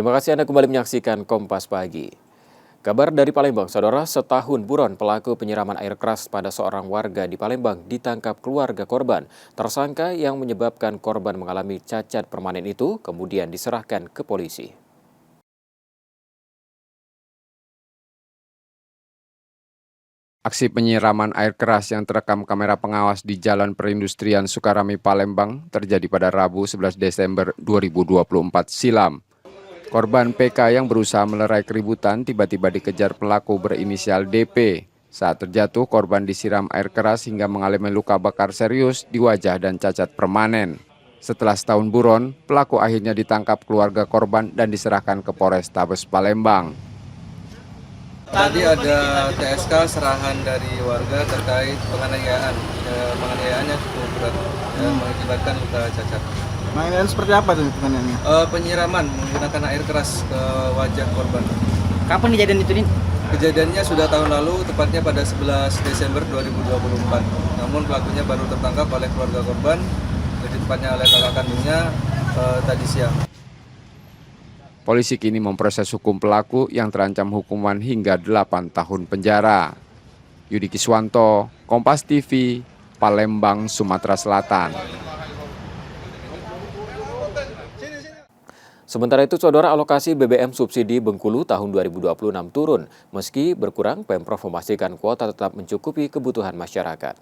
Terima kasih Anda kembali menyaksikan Kompas Pagi. Kabar dari Palembang, saudara, setahun buron pelaku penyiraman air keras pada seorang warga di Palembang ditangkap keluarga korban. Tersangka yang menyebabkan korban mengalami cacat permanen itu kemudian diserahkan ke polisi. Aksi penyiraman air keras yang terekam kamera pengawas di Jalan Perindustrian Sukarami, Palembang terjadi pada Rabu 11 Desember 2024 silam. Korban PK yang berusaha melerai keributan tiba-tiba dikejar pelaku berinisial DP. Saat terjatuh, korban disiram air keras hingga mengalami luka bakar serius di wajah dan cacat permanen. Setelah setahun buron, pelaku akhirnya ditangkap keluarga korban dan diserahkan ke Polrestabes Palembang. Tadi ada TSK serahan dari warga terkait penganiayaan. Penganiayaannya cukup berat dan mengakibatkan luka cacat. Penganiayaan seperti apa tuh penganiayaannya? Penyiraman menggunakan air keras ke wajah korban. Kapan kejadian itu nih? Kejadiannya sudah tahun lalu, tepatnya pada 11 Desember 2024. Namun pelakunya baru tertangkap oleh keluarga korban, lebih tepatnya oleh kakak kandungnya tadi siang. Polisi kini memproses hukum pelaku yang terancam hukuman hingga 8 tahun penjara. Yudi Kiswanto, Kompas TV, Palembang, Sumatera Selatan. Sementara itu, saudara, alokasi BBM subsidi Bengkulu tahun 2026 turun. Meski berkurang, Pemprov memastikan kuota tetap mencukupi kebutuhan masyarakat.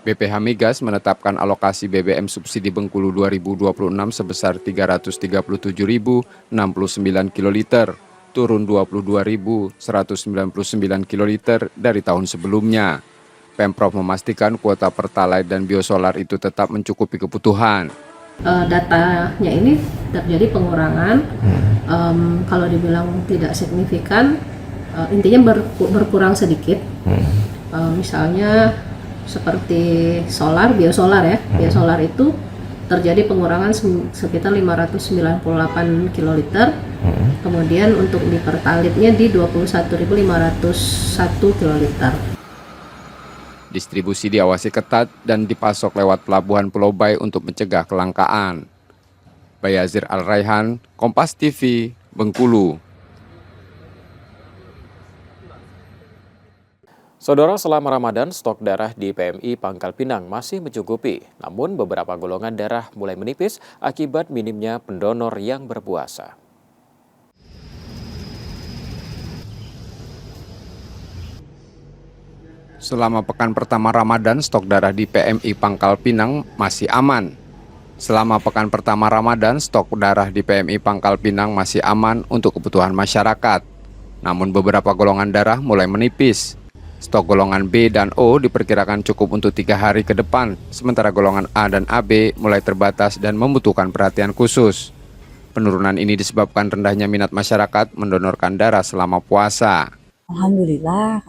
BPH Migas menetapkan alokasi BBM subsidi Bengkulu 2026 sebesar 337.069 kiloliter, turun 22.199 kiloliter dari tahun sebelumnya. Pemprov memastikan kuota Pertalite dan biosolar itu tetap mencukupi kebutuhan. Datanya ini terjadi pengurangan, kalau dibilang tidak signifikan, intinya berkurang sedikit. Misalnya seperti solar, biosolar ya, biosolar itu terjadi pengurangan sekitar 598 kiloliter, kemudian untuk di Pertalite-nya di 21.501 kiloliter. Distribusi diawasi ketat dan dipasok lewat pelabuhan Pulau Bae untuk mencegah kelangkaan. Bayazir Al-Raihan, Kompas TV, Bengkulu. Saudara, selama Ramadan, stok darah di PMI Pangkal Pinang masih mencukupi. Namun beberapa golongan darah mulai menipis akibat minimnya pendonor yang berpuasa. Selama pekan pertama Ramadan, stok darah di PMI Pangkal Pinang masih aman. Selama pekan pertama Ramadan, stok darah di PMI Pangkal Pinang masih aman untuk kebutuhan masyarakat. Namun beberapa golongan darah mulai menipis. Stok golongan B dan O diperkirakan cukup untuk 3 hari ke depan, sementara golongan A dan AB mulai terbatas dan membutuhkan perhatian khusus. Penurunan ini disebabkan rendahnya minat masyarakat mendonorkan darah selama puasa. Alhamdulillah,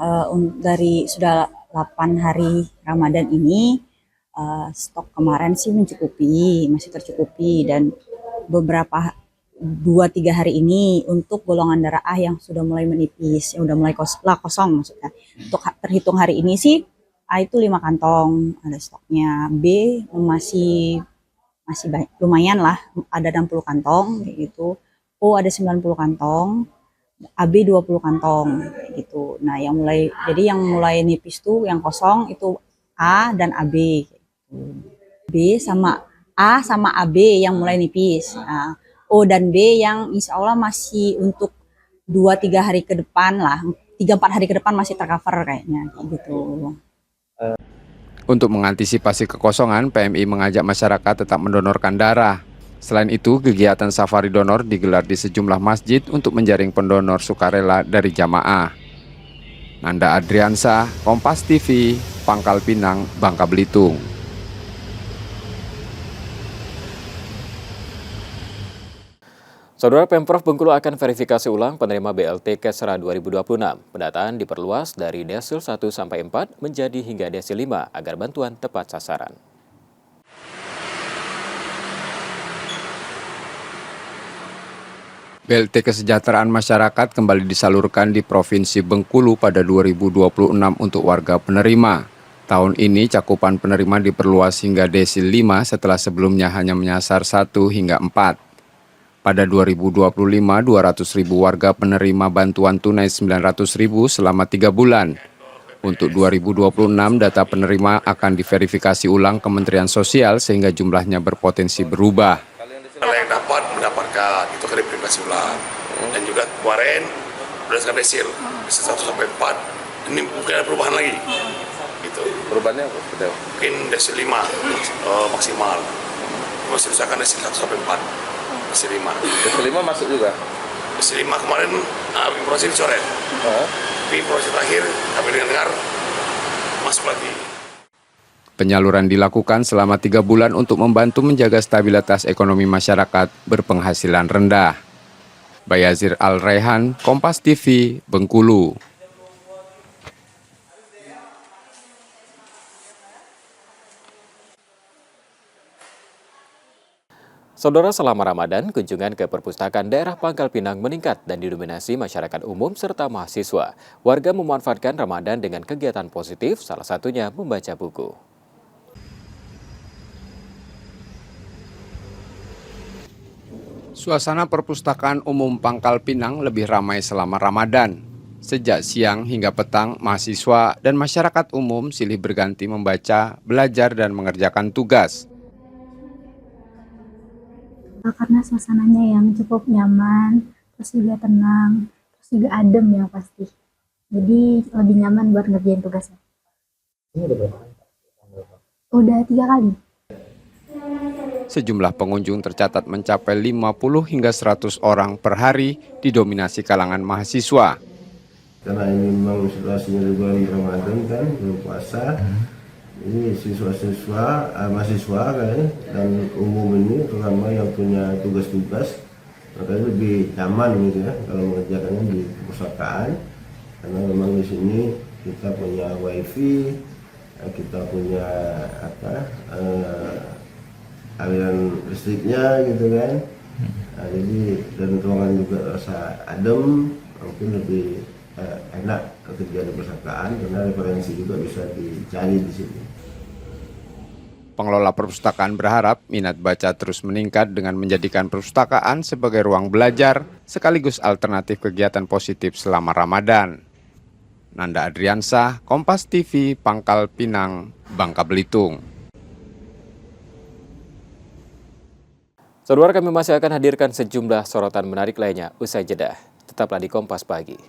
dari sudah 8 hari Ramadan ini, stok kemarin sih mencukupi, masih tercukupi, dan beberapa 2-3 hari ini untuk golongan darah A yang sudah mulai menipis, yang udah mulai kosong maksudnya. Untuk terhitung hari ini sih A itu 5 kantong ada stoknya, B masih banyak, lumayan lah, ada 60 kantong kayak gitu, O ada 90 kantong, AB 20 kantong gitu. Nah, yang mulai nipis tuh yang kosong itu A dan AB gitu. B sama A sama AB yang mulai nipis. Nah, O dan B yang insya Allah masih untuk 2-3 hari ke depan lah, 3-4 hari ke depan masih tercover kayaknya gitu. Untuk mengantisipasi kekosongan, PMI mengajak masyarakat tetap mendonorkan darah. Selain itu, kegiatan safari donor digelar di sejumlah masjid untuk menjaring pendonor sukarela dari jamaah. Nanda Adriansa, Kompas TV, Pangkal Pinang, Bangka Belitung. Saudara, Pemprov Bengkulu akan verifikasi ulang penerima BLT Kesra 2026. Pendataan diperluas dari desil 1-4 menjadi hingga desil 5 agar bantuan tepat sasaran. BLT Kesejahteraan Masyarakat kembali disalurkan di Provinsi Bengkulu pada 2026 untuk warga penerima. Tahun ini cakupan penerima diperluas hingga desil 5 setelah sebelumnya hanya menyasar 1 hingga 4. Pada 2025, 200.000 warga penerima bantuan tunai 900.000 selama 3 bulan. Untuk 2026, data penerima akan diverifikasi ulang Kementerian Sosial sehingga jumlahnya berpotensi berubah. Kalau yang dapat mendapatkan itu akan diverifikasi ulang. Dan juga kemarin berdasarkan desil 1 sampai 4. Ini mungkin ada perubahan lagi. Gitu. Perubahannya apa? Mungkin desil 5 maksimal. Masih misalkan desil 1 sampai 4. Desil 5. Desil 5 masuk juga? Desil 5 kemarin informasi dicoret. Tapi informasi terakhir kami dengar masuk lagi. Penyaluran dilakukan selama 3 bulan untuk membantu menjaga stabilitas ekonomi masyarakat berpenghasilan rendah. Bayazir Al-Raihan, Kompas TV, Bengkulu. Saudara, selama Ramadan, kunjungan ke perpustakaan daerah Pangkal Pinang meningkat dan didominasi masyarakat umum serta mahasiswa. Warga memanfaatkan Ramadan dengan kegiatan positif, salah satunya membaca buku. Suasana perpustakaan umum Pangkal Pinang lebih ramai selama Ramadan. Sejak siang hingga petang, mahasiswa dan masyarakat umum silih berganti membaca, belajar, dan mengerjakan tugas. Karena suasananya yang cukup nyaman, terus juga tenang, terus juga adem yang pasti. Jadi lebih nyaman buat ngerjain tugasnya. Ini udah berapa kali? Udah 3 kali. Sejumlah pengunjung tercatat mencapai 50 hingga 100 orang per hari, didominasi kalangan mahasiswa. Karena ini memang situasinya di bulan Ramadan kan, belum puasa. Ini siswa-siswa, mahasiswa kan, dan umum ini terutama yang punya tugas-tugas, makanya lebih nyaman gitu ya kalau mengerjakannya di perpustakaan, karena memang di sini kita punya wifi, kita punya aliran listriknya gitu kan, jadi dan ruangan juga rasa adem, mungkin lebih enak kerja di perpustakaan karena referensi juga bisa dicari di sini. Pengelola perpustakaan berharap minat baca terus meningkat dengan menjadikan perpustakaan sebagai ruang belajar sekaligus alternatif kegiatan positif selama Ramadan. Nanda Adriansah, Kompas TV, Pangkal Pinang, Bangka Belitung. Saudara, kami masih akan hadirkan sejumlah sorotan menarik lainnya usai jeda. Tetaplah di Kompas Pagi.